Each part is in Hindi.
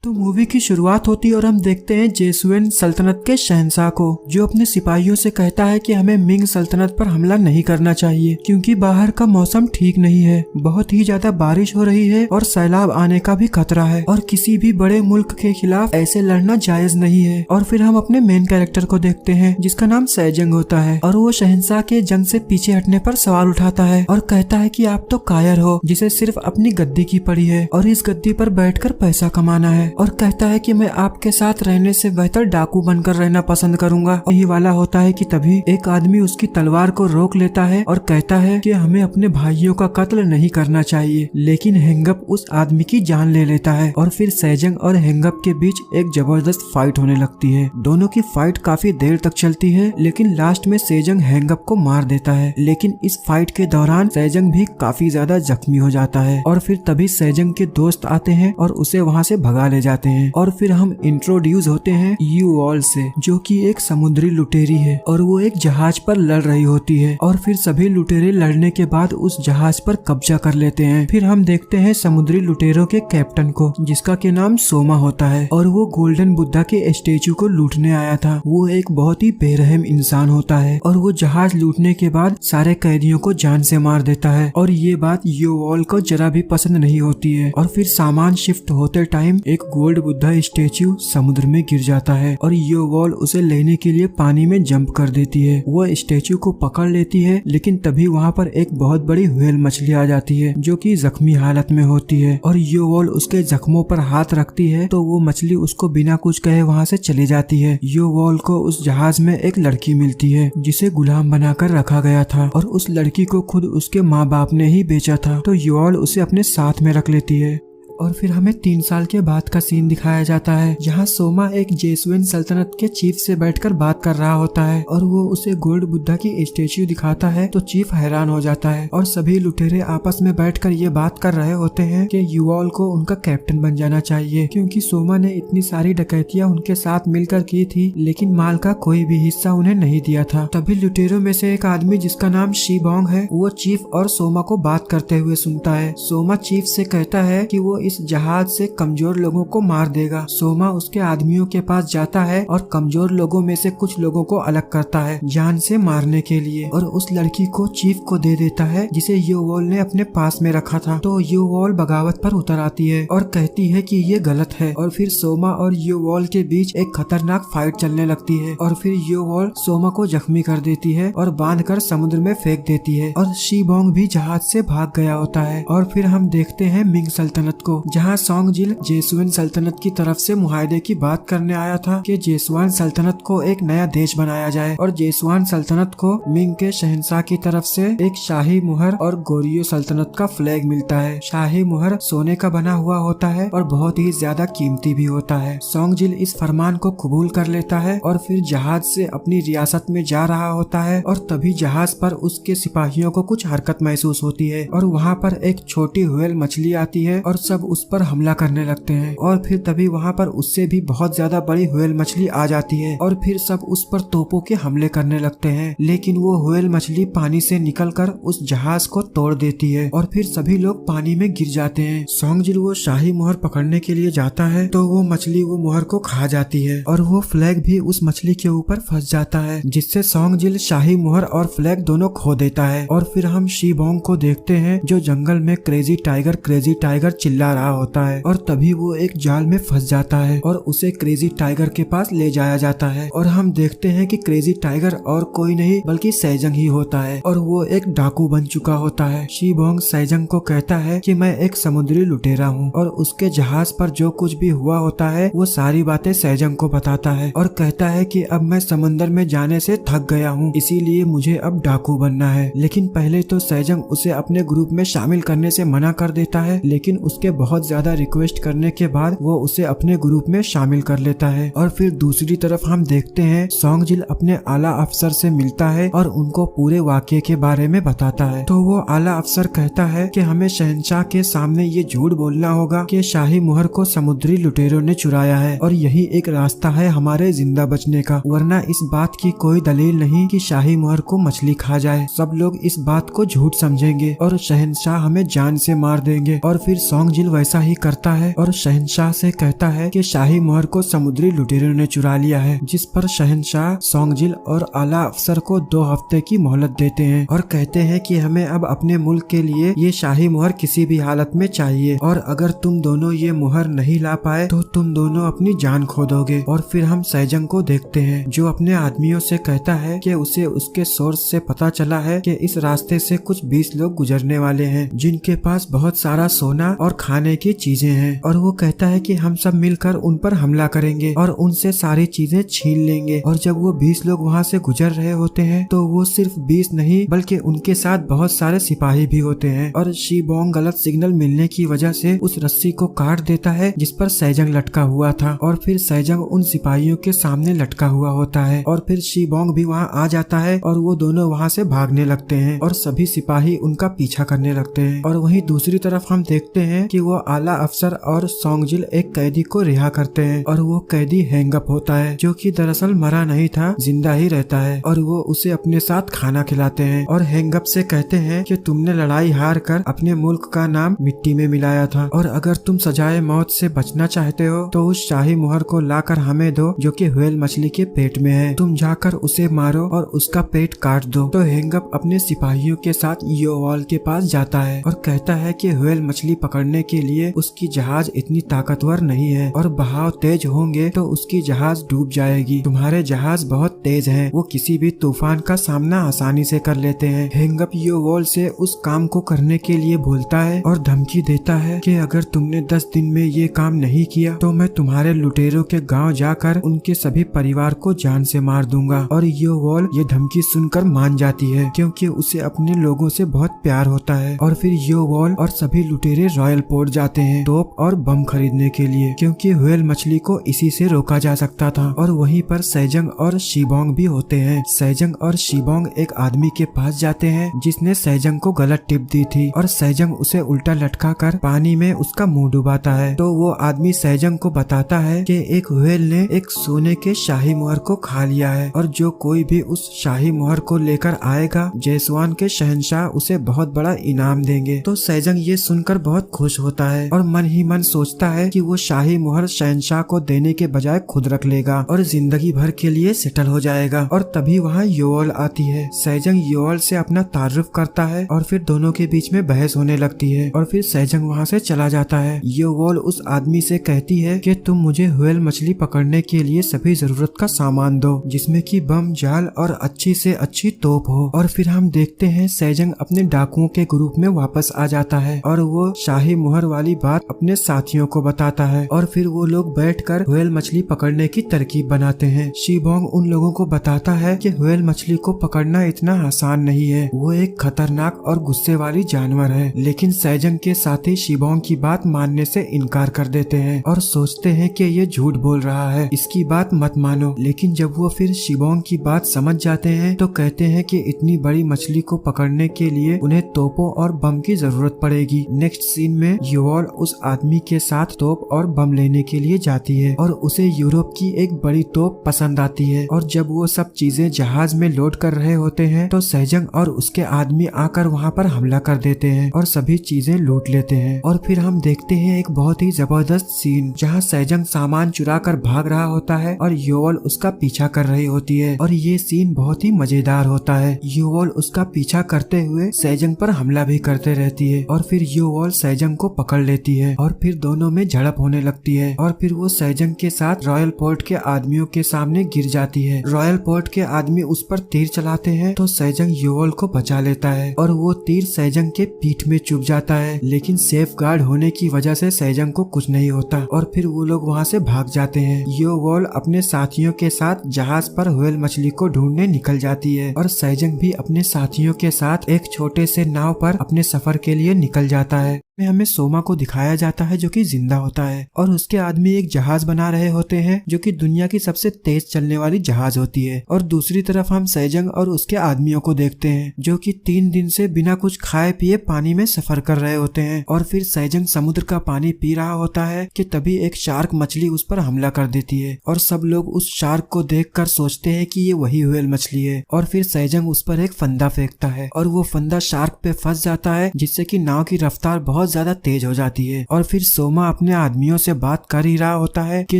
तो मूवी की शुरुआत होती है और हम देखते हैं जेसुएन सल्तनत के शहंशाह को, जो अपने सिपाहियों से कहता है कि हमें मिंग सल्तनत पर हमला नहीं करना चाहिए क्योंकि बाहर का मौसम ठीक नहीं है, बहुत ही ज्यादा बारिश हो रही है और सैलाब आने का भी खतरा है और किसी भी बड़े मुल्क के खिलाफ ऐसे लड़ना जायज नहीं है। और फिर हम अपने मेन कैरेक्टर को देखते हैं जिसका नाम सैजंग होता है और वो शहंशाह के जंग से पीछे हटने पर सवाल उठाता है और कहता है कि आप तो कायर हो जिसे सिर्फ अपनी गद्दी की पड़ी है और इस गद्दी पर बैठकर पैसा कमाना है, और कहता है कि मैं आपके साथ रहने से बेहतर डाकू बनकर रहना पसंद करूंगा। और ये वाला होता है कि तभी एक आदमी उसकी तलवार को रोक लेता है और कहता है कि हमें अपने भाइयों का कत्ल नहीं करना चाहिए, लेकिन हेंगअप उस आदमी की जान ले लेता है और फिर सैजंग और हेंगअप के बीच एक जबरदस्त फाइट होने लगती है। दोनों की फाइट काफी देर तक चलती है लेकिन लास्ट में सैजंग हेंगअप को मार देता है, लेकिन इस फाइट के दौरान सैजंग भी काफी ज्यादा जख्मी हो जाता है और फिर तभी सैजंग के दोस्त आते हैं और उसे वहाँ से भगा ले जाते हैं। और फिर हम इंट्रोड्यूस होते हैं यू ऑल से, जो कि एक समुद्री लुटेरी है और वो एक जहाज पर लड़ रही होती है और फिर सभी लुटेरे लड़ने के बाद उस जहाज पर कब्जा कर लेते हैं। फिर हम देखते हैं समुद्री लुटेरों के कैप्टन को जिसका के नाम सोमा होता है और वो गोल्डन बुद्धा के स्टेचू को लूटने आया था। वो एक बहुत ही बेरहम इंसान होता है और वो जहाज लूटने के बाद सारे कैदियों को जान से मार देता है और ये बात यू ऑल को जरा भी पसंद नहीं होती है। और फिर सामान शिफ्ट होते टाइम एक गोल्ड बुद्धा स्टेचू समुद्र में गिर जाता है और यो वॉल उसे लेने के लिए पानी में जंप कर देती है। वो स्टेचू को पकड़ लेती है लेकिन तभी वहाँ पर एक बहुत बड़ी व्हेल मछली आ जाती है जो कि जख्मी हालत में होती है और यो वॉल उसके जख्मों पर हाथ रखती है तो वो मछली उसको बिना कुछ कहे वहाँ से चली जाती है। यो वॉल को उस जहाज में एक लड़की मिलती है जिसे गुलाम बनाकर रखा गया था और उस लड़की को खुद उसके माँ बाप ने ही बेचा था, तो यो वॉल उसे अपने साथ में रख लेती है। और फिर हमें 3 साल के बाद का सीन दिखाया जाता है जहाँ सोमा एक जेसुएन सल्तनत के चीफ से बैठकर बात कर रहा होता है और वो उसे गोल्ड बुद्धा की स्टेच्यू दिखाता है तो चीफ हैरान हो जाता है और सभी लुटेरे आपस में बैठकर ये बात कर रहे होते हैं कि युवाल को उनका कैप्टन बन जाना चाहिए क्योंकि सोमा ने इतनी सारी डकैतियां उनके साथ मिलकर की थी लेकिन माल का कोई भी हिस्सा उन्हें नहीं दिया था। तभी लुटेरों में से एक आदमी जिसका नाम शीबोंग है वो चीफ और सोमा को बात करते हुए सुनता है। सोमा चीफ से कहता है कि वो इस जहाज से कमजोर लोगों को मार देगा। सोमा उसके आदमियों के पास जाता है और कमजोर लोगों में से कुछ लोगों को अलग करता है जान से मारने के लिए और उस लड़की को चीफ को दे देता है जिसे योवॉल ने अपने पास में रखा था। तो योवॉल बगावत पर उतर आती है और कहती है कि ये गलत है और फिर सोमा और योवॉल के बीच एक खतरनाक फाइट चलने लगती है और फिर योवॉल सोमा को जख्मी कर देती है और बांधकर समुद्र में फेंक देती है और शीबोंग भी जहाज से भाग गया होता है। और फिर हम देखते हैं मिंग सल्तनत को जहाँ सोंगजिल जेसुएन सल्तनत की तरफ से मुआहदे की बात करने आया था कि जेसुआन सल्तनत को एक नया देश बनाया जाए और जेसुआन सल्तनत को मिंग के शहंशाह की तरफ से एक शाही मुहर और गोरियो सल्तनत का फ्लैग मिलता है। शाही मुहर सोने का बना हुआ होता है और बहुत ही ज्यादा कीमती भी होता है। सोंगजिल इस फरमान को कबूल कर लेता है और फिर जहाज से अपनी रियासत में जा रहा होता है और तभी जहाज पर उसके सिपाहियों को कुछ हरकत महसूस होती है और वहाँ पर एक छोटी व्हेल मछली आती है और सब उस पर हमला करने लगते हैं और फिर तभी वहाँ पर उससे भी बहुत ज्यादा बड़ी व्हेल मछली आ जाती है और फिर सब उस पर तोपों के हमले करने लगते हैं, लेकिन वो व्हेल मछली पानी से निकलकर उस जहाज को तोड़ देती है और फिर सभी लोग पानी में गिर जाते हैं। सोंगजिल वो शाही मुहर पकड़ने के लिए जाता है तो वो मछली वो मुहर को खा जाती है और वो फ्लैग भी उस मछली के ऊपर फंस जाता है जिससे सोंगजिल शाही मुहर और फ्लैग दोनों खो देता है। और फिर हम शीबोंग को देखते हैं जो जंगल में क्रेजी टाइगर चिल्ला रहा होता है और तभी वो एक जाल में फंस जाता है और उसे क्रेजी टाइगर के पास ले जाया जाता है और हम देखते हैं कि क्रेजी टाइगर और कोई नहीं बल्कि सैजंग ही होता है और वो एक डाकू बन चुका होता है। शीबोंग सैजंग को कहता है कि मैं एक समुद्री लुटेरा हूँ और उसके जहाज पर जो कुछ भी हुआ होता है वो सारी बातें सैजंग को बताता है और कहता है कि अब मैं समंदर में जाने से थक गया हूँ इसीलिए मुझे अब डाकू बनना है। लेकिन पहले तो सैजंग उसे अपने ग्रुप में शामिल करने से मना कर देता है लेकिन उसके बहुत ज्यादा रिक्वेस्ट करने के बाद वो उसे अपने ग्रुप में शामिल कर लेता है। और फिर दूसरी तरफ हम देखते हैं सोंगजिल अपने आला अफसर से मिलता है और उनको पूरे वाकये के बारे में बताता है। तो वो आला अफसर कहता है कि हमें शहंशाह के सामने ये झूठ बोलना होगा कि शाही मुहर को समुद्री लुटेरों ने चुराया है और यही एक रास्ता है हमारे जिंदा बचने का, वरना इस बात की कोई दलील नहीं कि शाही मुहर को मछली खा जाए। सब लोग इस बात को झूठ समझेंगे और शहंशाह हमें जान से मार देंगे। और फिर सोंगजिल वैसा ही करता है और शहंशाह से कहता है कि शाही मोहर को समुद्री लुटेरों ने चुरा लिया है, जिस पर शहंशाह सोंगजिल और आला अफसर को 2 हफ्ते की मोहलत देते हैं और कहते हैं कि हमें अब अपने मुल्क के लिए ये शाही मोहर किसी भी हालत में चाहिए, और अगर तुम दोनों ये मोहर नहीं ला पाए तो तुम दोनों अपनी जान खो दोगे। और फिर हम सैजंग को देखते हैं जो अपने आदमियों से कहता है कि उसे उसके सोर्स से पता चला है कि इस रास्ते से कुछ 20 लोग गुजरने वाले हैं जिनके पास बहुत सारा सोना और खाने की चीजें हैं, और वो कहता है कि हम सब मिलकर उन पर हमला करेंगे और उनसे सारी चीजें छीन लेंगे। और जब वो 20 लोग वहाँ से गुजर रहे होते हैं तो वो सिर्फ 20 नहीं बल्कि उनके साथ बहुत सारे सिपाही भी होते हैं, और शीबोंग गलत सिग्नल मिलने की वजह से उस रस्सी को काट देता है जिस पर सैजंग लटका हुआ था, और फिर सैजंग उन सिपाहियों के सामने लटका हुआ होता है और फिर शीबोंग भी वहाँ आ जाता है और वो दोनों वहाँ से भागने लगते हैं और सभी सिपाही उनका पीछा करने लगते हैं। और वहीं दूसरी तरफ हम देखते हैं कि वो आला अफसर और सोंगजिल एक कैदी को रिहा करते हैं और वो कैदी हैंगअप होता है जो कि दरअसल मरा नहीं था, जिंदा ही रहता है, और वो उसे अपने साथ खाना खिलाते हैं और हैंगअप से कहते हैं कि तुमने लड़ाई हार कर अपने मुल्क का नाम मिट्टी में मिलाया था, और अगर तुम सजाए मौत से बचना चाहते हो तो उस शाही मुहर को लाकर हमें दो जो कि व्हेल मछली के पेट में है, तुम जाकर उसे मारो और उसका पेट काट दो। तो हैंगअप अपने सिपाहियों के साथ योवॉल के पास जाता है और कहता है कि व्हेल मछली पकड़ने के लिए उसकी जहाज इतनी ताकतवर नहीं है और बहाव तेज होंगे तो उसकी जहाज डूब जाएगी, तुम्हारे जहाज बहुत तेज हैं, वो किसी भी तूफान का सामना आसानी से कर लेते हैं। हैंगअप योवॉल से उस काम को करने के लिए बोलता है और धमकी देता है कि अगर तुमने 10 दिन में ये काम नहीं किया तो मैं तुम्हारे लुटेरों के गांव जाकर उनके सभी परिवार को जान से मार दूंगा। और योवॉल ये धमकी सुनकर मान जाती है क्योंकि उसे अपने लोगों से बहुत प्यार होता है। और फिर योवॉल और सभी लुटेरे रॉयल पोर्ट जाते हैं तोप और बम खरीदने के लिए क्योंकि व्हेल मछली को इसी से रोका जा सकता था। और वहीं पर सैजंग और शीबोंग भी होते हैं। सैजंग और शीबोंग एक आदमी के पास जाते हैं जिसने सैजंग को गलत टिप दी थी और सैजंग उसे उल्टा लटका कर पानी में उसका मुंह डुबाता है। तो वो आदमी सैजंग को बताता है कि एक व्हेल ने एक सोने के शाही मुहर को खा लिया है और जो कोई भी उस शाही मुहर को लेकर आएगा जेसवान के शहंशाह उसे बहुत बड़ा इनाम देंगे। तो सैजंग ये सुनकर बहुत खुश होता है और मन ही मन सोचता है कि वो शाही मुहर शहंशाह को देने के बजाय खुद रख लेगा और जिंदगी भर के लिए सेटल हो जाएगा। और तभी वहाँ योवॉल आती है। सैजंग योवॉल से अपना तारुफ करता है और फिर दोनों के बीच में बहस होने लगती है और फिर सैजंग वहाँ से चला जाता है। योवॉल उस आदमी से कहती है कि तुम मुझे व्हेल मछली पकड़ने के लिए सभी जरूरत का सामान दो जिसमें कि बम, जाल और अच्छी से अच्छी तोप हो। और फिर हम देखते हैं सैजंग अपने डाकुओं के ग्रुप में वापस आ जाता है और वो शाही मुहर वाली बात अपने साथियों को बताता है और फिर वो लोग बैठकर व्हेल मछली पकड़ने की तरकीब बनाते हैं। शीबोंग उन लोगों को बताता है कि व्हेल मछली को पकड़ना इतना आसान नहीं है, वो एक खतरनाक और गुस्से वाली जानवर है। लेकिन सैजंग के साथी शीबोंग की बात मानने से इनकार कर देते हैं और सोचते हैं कि ये झूठ बोल रहा है, इसकी बात मत मानो। लेकिन जब वो फिर शीबोंग की बात समझ जाते हैं तो कहते हैं कि इतनी बड़ी मछली को पकड़ने के लिए उन्हें तोपों और बम की जरूरत पड़ेगी। नेक्स्ट सीन में योवॉल उस आदमी के साथ तोप और बम लेने के लिए जाती है और उसे यूरोप की एक बड़ी तोप पसंद आती है। और जब वो सब चीजें जहाज में लोड कर रहे होते हैं तो सैजंग और उसके आदमी आकर वहाँ पर हमला कर देते हैं और सभी चीजें लूट लेते हैं। और फिर हम देखते हैं एक बहुत ही जबरदस्त सीन जहाँ सैजंग सामान चुरा कर भाग रहा होता है और योवॉल उसका पीछा कर रही होती है और ये सीन बहुत ही मजेदार होता है। योवॉल उसका पीछा करते हुए सैजंग पर हमला भी करते रहती है और फिर योवॉल सैजंग को पकड़ लेती है और फिर दोनों में झड़प होने लगती है और फिर वो सैजंग के साथ रॉयल पोर्ट के आदमियों के सामने गिर जाती है। रॉयल पोर्ट के आदमी उस पर तीर चलाते हैं तो सैजंग योवॉल को बचा लेता है और वो तीर सैजंग के पीठ में चुभ जाता है, लेकिन सेफ गार्ड होने की वजह से सैजंग को कुछ नहीं होता और फिर वो लोग वहाँ से भाग जाते हैं। योवॉल अपने साथियों के साथ जहाज पर व्हेल मछली को ढूंढने निकल जाती है और सैजंग भी अपने साथियों के साथ एक छोटे से नाव पर अपने सफर के लिए निकल जाता है। हमें सोमा को दिखाया जाता है जो कि जिंदा होता है और उसके आदमी एक जहाज बना रहे होते हैं जो कि दुनिया की सबसे तेज चलने वाली जहाज होती है। और दूसरी तरफ हम सैजंग और उसके आदमियों को देखते हैं जो कि 3 दिन से बिना कुछ खाए पिए पानी में सफर कर रहे होते हैं। और फिर सैजंग समुद्र का पानी पी रहा होता है कि तभी एक शार्क मछली उस पर हमला कर देती है और सब लोग उस शार्क को देखकर सोचते हैं कि ये वही व्हेल मछली है। और फिर सैजंग उस पर एक फंदा फेंकता है और वो फंदा शार्क पे फंस जाता है जिससे कि नाव की रफ्तार बहुत बहुत ज्यादा तेज हो जाती है। और फिर सोमा अपने आदमियों से बात कर ही रहा होता है कि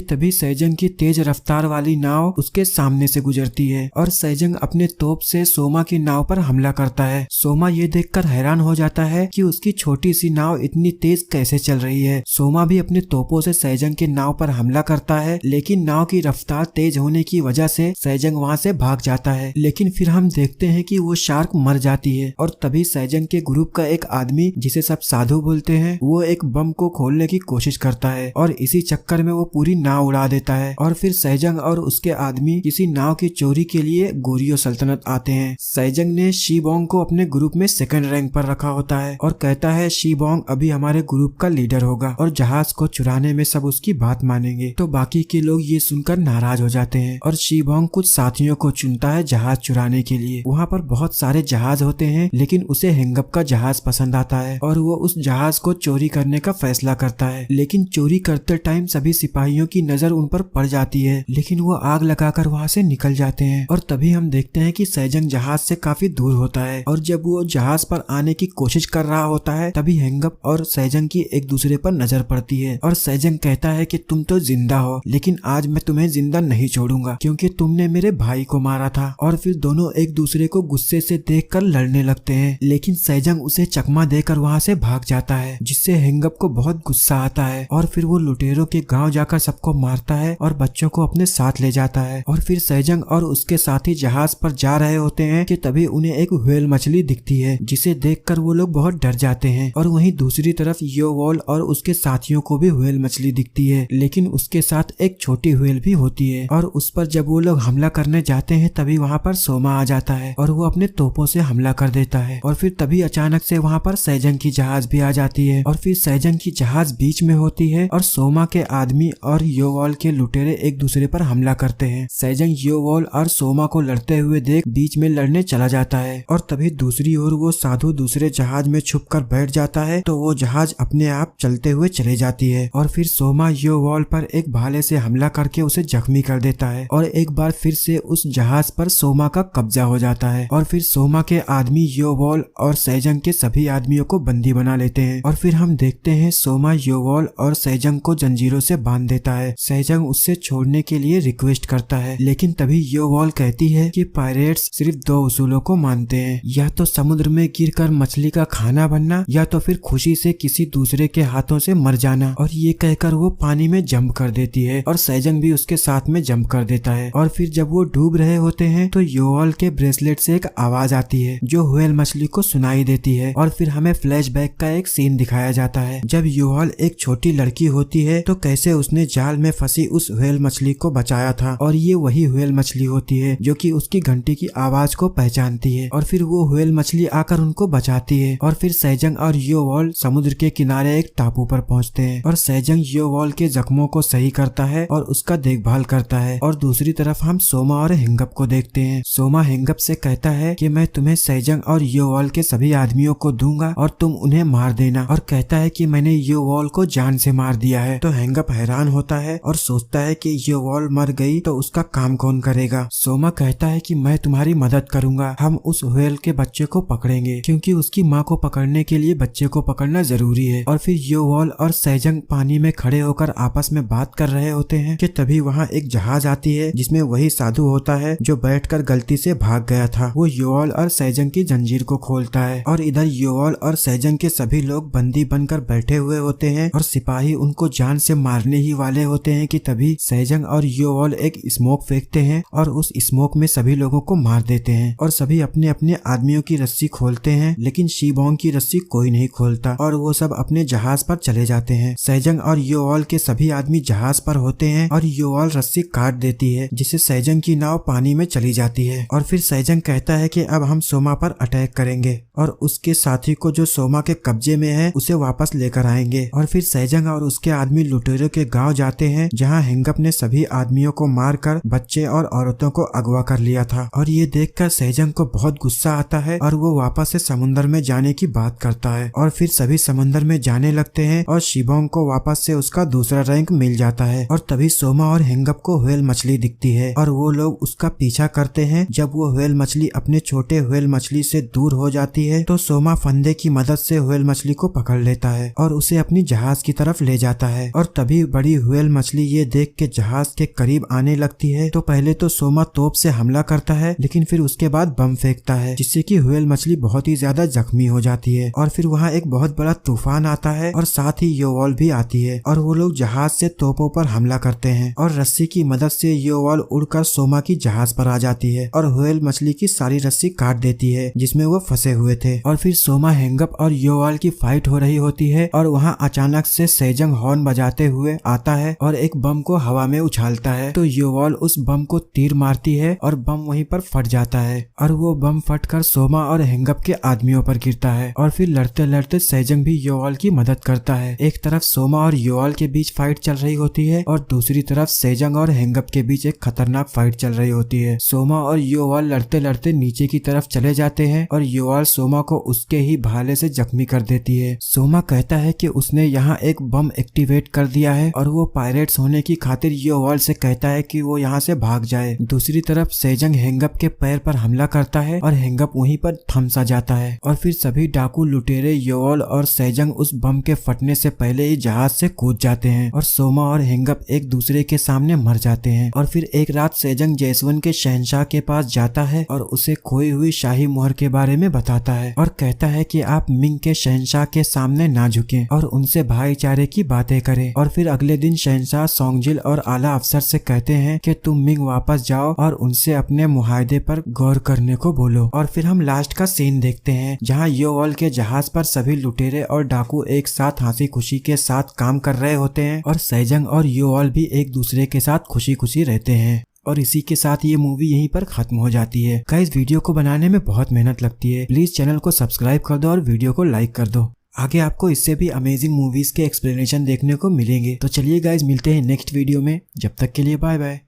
तभी सैजंग की तेज रफ्तार वाली नाव उसके सामने से गुजरती है और सैजंग अपने तोप से सोमा की नाव पर हमला करता है। सोमा ये देखकर हैरान हो जाता है कि उसकी छोटी सी नाव इतनी तेज कैसे चल रही है। सोमा भी अपने तोपों से सैजंग की नाव पर हमला करता है, लेकिन नाव की रफ्तार तेज होने की वजह से सैजंग वहाँ से भाग जाता है। लेकिन फिर हम देखते हैं कि वो शार्क मर जाती है और तभी सैजंग के ग्रुप का एक आदमी, जिसे सब साधु बोलते हैं, वो एक बम को खोलने की कोशिश करता है और इसी चक्कर में वो पूरी नाव उड़ा देता है। और फिर सैजंग और उसके आदमी किसी नाव की चोरी के लिए गोरियो सल्तनत आते हैं। सैजंग ने शीबोंग को अपने ग्रुप में सेकंड रैंक पर रखा होता है और कहता है शीबोंग अभी हमारे ग्रुप का लीडर होगा और जहाज को चुराने में सब उसकी बात मानेंगे। तो बाकी के लोग ये सुनकर नाराज हो जाते हैं और शीबोंग कुछ साथियों को चुनता है जहाज चुराने के लिए। वहाँ पर बहुत सारे जहाज होते हैं, लेकिन उसे हेंगअप का जहाज पसंद आता है और वो उस जहाज को चोरी करने का फैसला करता है। लेकिन चोरी करते टाइम सभी सिपाहियों की नजर उन पर पड़ जाती है, लेकिन वो आग लगाकर वहाँ से निकल जाते हैं। और तभी हम देखते हैं कि सैजंग जहाज से काफी दूर होता है और जब वो जहाज पर आने की कोशिश कर रहा होता है तभी हेंगअप और सैजंग की एक दूसरे पर नजर पड़ती है और सैजंग कहता है कि तुम तो जिंदा हो, लेकिन आज मैं तुम्हें जिंदा नहीं छोड़ूंगा क्योंकि तुमने मेरे भाई को मारा था। और फिर दोनों एक दूसरे को गुस्से से देखकर लड़ने लगते हैं, लेकिन सैजंग उसे चकमा देकर वहाँ से भाग जाता है, जिससे हेंगअप को बहुत गुस्सा आता है और फिर वो लुटेरों के गांव जाकर सबको मारता है और बच्चों को अपने साथ ले जाता है। और फिर सैजंग और उसके साथी जहाज पर जा रहे होते हैं कि तभी उन्हें एक व्हेल मछली दिखती है, जिसे देखकर वो लोग बहुत डर जाते हैं। और वहीं दूसरी तरफ योवॉल और उसके साथियों को भी व्हेल मछली दिखती है, लेकिन उसके साथ एक छोटी व्हेल भी होती है। और उस पर जब वो लोग हमला करने जाते हैं तभी वहाँ पर सोमा आ जाता है और वो अपने तोपों से हमला कर देता है। और फिर तभी अचानक से वहाँ पर सैजंग की जहाज भी आ जाती है और फिर सैजंग की जहाज बीच में होती है और सोमा के आदमी और योवॉल के लुटेरे एक दूसरे पर हमला करते हैं। सैजंग योवॉल और सोमा को लड़ते हुए देख बीच में लड़ने चला जाता है और तभी दूसरी ओर वो साधु दूसरे जहाज में छुपकर बैठ जाता है, तो वो जहाज अपने आप चलते हुए चले जाती है। और फिर सोमा योवॉल पर एक भाले से हमला करके उसे जख्मी कर देता है और एक बार फिर से उस जहाज पर सोमा का कब्जा हो जाता है। और फिर सोमा के आदमी योवॉल और सैजंग के सभी आदमियों को बंदी बना लेते हैं। और फिर हम देखते हैं सोमा योवॉल और सैजंग को जंजीरों से बांध देता है। सैजंग उससे छोड़ने के लिए रिक्वेस्ट करता है, लेकिन तभी योवॉल कहती है कि पायरेट्स सिर्फ दो उसूलों को मानते हैं, या तो समुद्र में गिरकर मछली का खाना बनना या तो फिर खुशी से किसी दूसरे के हाथों से मर जाना। और ये कहकर वो पानी में जंप कर देती है और सैजंग भी उसके साथ में जंप कर देता है। और फिर जब वो डूब रहे होते हैं तो योवॉल के ब्रेसलेट से एक आवाज आती है जो व्हेल मछली को सुनाई देती है। और फिर हमें फ्लैशबैक का एक सीन दिखाया जाता है जब योवॉल एक छोटी लड़की होती है तो कैसे उसने जाल में फंसी उस व्हेल मछली को बचाया था, और ये वही व्हेल मछली होती है जो कि उसकी घंटी की आवाज को पहचानती है। और फिर वो व्हेल मछली आकर उनको बचाती है। और फिर सैजंग और योवॉल समुद्र के किनारे एक टापू पर पहुंचते हैं और सैजंग योवॉल के जख्मों को सही करता है और उसका देखभाल करता है। और दूसरी तरफ हम सोमा और हेंगअप को देखते हैं। सोमा हेंगअप से कहता है कि मैं तुम्हें सैजंग और योवॉल के सभी आदमियों को दूंगा और तुम उन्हें मार देना, और कहता है कि मैंने योवॉल को जान से मार दिया है। तो हेंगअप हैरान होता है और सोचता है कि योवॉल मर गई तो उसका काम कौन करेगा। सोमा कहता है कि मैं तुम्हारी मदद करूंगा, हम उस व्हेल के बच्चे को पकड़ेंगे क्योंकि उसकी माँ को पकड़ने के लिए बच्चे को पकड़ना जरूरी है। और फिर योवॉल और सैजंग पानी में खड़े होकर आपस में बात कर रहे होते हैं कि तभी वहाँ एक जहाज आती है जिसमें वही साधु होता है जो बैठकर गलती से भाग गया था। वो योवॉल और सैजंग की जंजीर को खोलता है और इधर योवॉल और सैजंग के सभी लोग बंदी बनकर बैठे हुए होते हैं और सिपाही उनको जान से मारने ही वाले होते हैं कि तभी सैजंग और योवॉल एक स्मोक फेंकते हैं और उस स्मोक में सभी लोगों को मार देते हैं और सभी अपने अपने आदमियों की रस्सी खोलते हैं, लेकिन शीबोंग की रस्सी कोई नहीं खोलता और वो सब अपने जहाज पर चले जाते हैं। सैजंग और योवॉल के सभी आदमी जहाज पर होते हैं और योवॉल रस्सी काट देती है जिससे सैजंग की नाव पानी में चली जाती है। और फिर सैजंग कहता है कि अब हम सोमा पर अटैक करेंगे और उसके साथी को जो सोमा के कब्जे में है उसे वापस लेकर आएंगे। और फिर सैजंग और उसके आदमी लुटेरों के गांव जाते हैं जहां हेंगअप ने सभी आदमियों को मारकर बच्चे और औरतों को अगवा कर लिया था। और ये देखकर सैजंग को बहुत गुस्सा आता है और वो वापस से समुद्र में जाने की बात करता है। और फिर सभी समुद्र में जाने लगते हैं और शीबोंग को वापस से उसका दूसरा रैंक मिल जाता है। और तभी सोमा और हेंगअप को व्हेल मछली दिखती है और वो लोग उसका पीछा करते हैं। जब वो व्हेल मछली अपने छोटे व्हेल मछली से दूर हो जाती है तो सोमा फंदे की मदद से व्हेल मछली मछली को पकड़ लेता है और उसे अपनी जहाज की तरफ ले जाता है। और तभी बड़ी व्हेल मछली ये देख के जहाज के करीब आने लगती है तो पहले तो सोमा तोप से हमला करता है, लेकिन फिर उसके बाद बम फेंकता है जिससे कि व्हेल मछली बहुत ही ज्यादा जख्मी हो जाती है। और फिर वहाँ एक बहुत बड़ा तूफान आता है और साथ ही योवाल भी आती है और वो लोग जहाज से तोपों पर हमला करते हैं और रस्सी की मदद से योवाल उड़कर सोमा की जहाज पर आ जाती है और व्हेल मछली की सारी रस्सी काट देती है जिसमें वो फंसे हुए थे। और फिर सोमा हेंगअप और योवाल की फाइट हो रही होती है और वहाँ अचानक से सेजंग हॉर्न बजाते हुए आता है और एक बम को हवा में उछालता है तो योवाल उस बम को तीर मारती है और बम वहीं पर फट जाता है और वो बम फटकर सोमा और हेंगअप के आदमियों पर गिरता है। और फिर लड़ते लड़ते सेजंग भी योवाल की मदद करता है। एक तरफ सोमा और योवाल के बीच फाइट चल रही होती है और दूसरी तरफ सेजंग और हेंगअप के बीच एक खतरनाक फाइट चल रही होती है। सोमा और योवाल लड़ते लड़ते नीचे की तरफ चले जाते हैं और योवाल सोमा को उसके ही भाले से जख्मी कर देती है। सोमा कहता है कि उसने यहाँ एक बम एक्टिवेट कर दिया है और वो पायरेट्स होने की खातिर योवाल से कहता है कि वो यहाँ से भाग जाए। दूसरी तरफ सेजंग हेंगअप के पैर पर हमला करता है और हेंगअप वहीं पर थम सा जाता है और फिर सभी डाकू लुटेरे योवाल और सेजंग उस बम के फटने से पहले ही जहाज से कूद जाते हैं और सोमा और हेंगअप एक दूसरे के सामने मर जाते हैं। और फिर एक रात सेजंग जेसवन के शहंशाह के पास जाता है और उसे खोई हुई शाही मोहर के बारे में बताता है और कहता है कि आप मिंग के शहंशाह के सामने ना झुकें और उनसे भाईचारे की बातें करें। और फिर अगले दिन शहंशाह सोंगजिल और आला अफसर से कहते हैं कि तुम मिंग वापस जाओ और उनसे अपने मुआहदे पर गौर करने को बोलो। और फिर हम लास्ट का सीन देखते हैं जहां योवाल के जहाज पर सभी लुटेरे और डाकू एक साथ हंसी खुशी के साथ काम कर रहे होते हैं और सेजंग और योवाल भी एक दूसरे के साथ खुशी खुशी रहते हैं। और इसी के साथ ये मूवी यहीं पर खत्म हो जाती है। गाइस वीडियो को बनाने में बहुत मेहनत लगती है, प्लीज चैनल को सब्सक्राइब कर दो और वीडियो को लाइक कर दो। आगे आपको इससे भी अमेजिंग मूवीज के एक्सप्लेनेशन देखने को मिलेंगे। तो चलिए गाइस मिलते हैं नेक्स्ट वीडियो में, जब तक के लिए बाय बाय।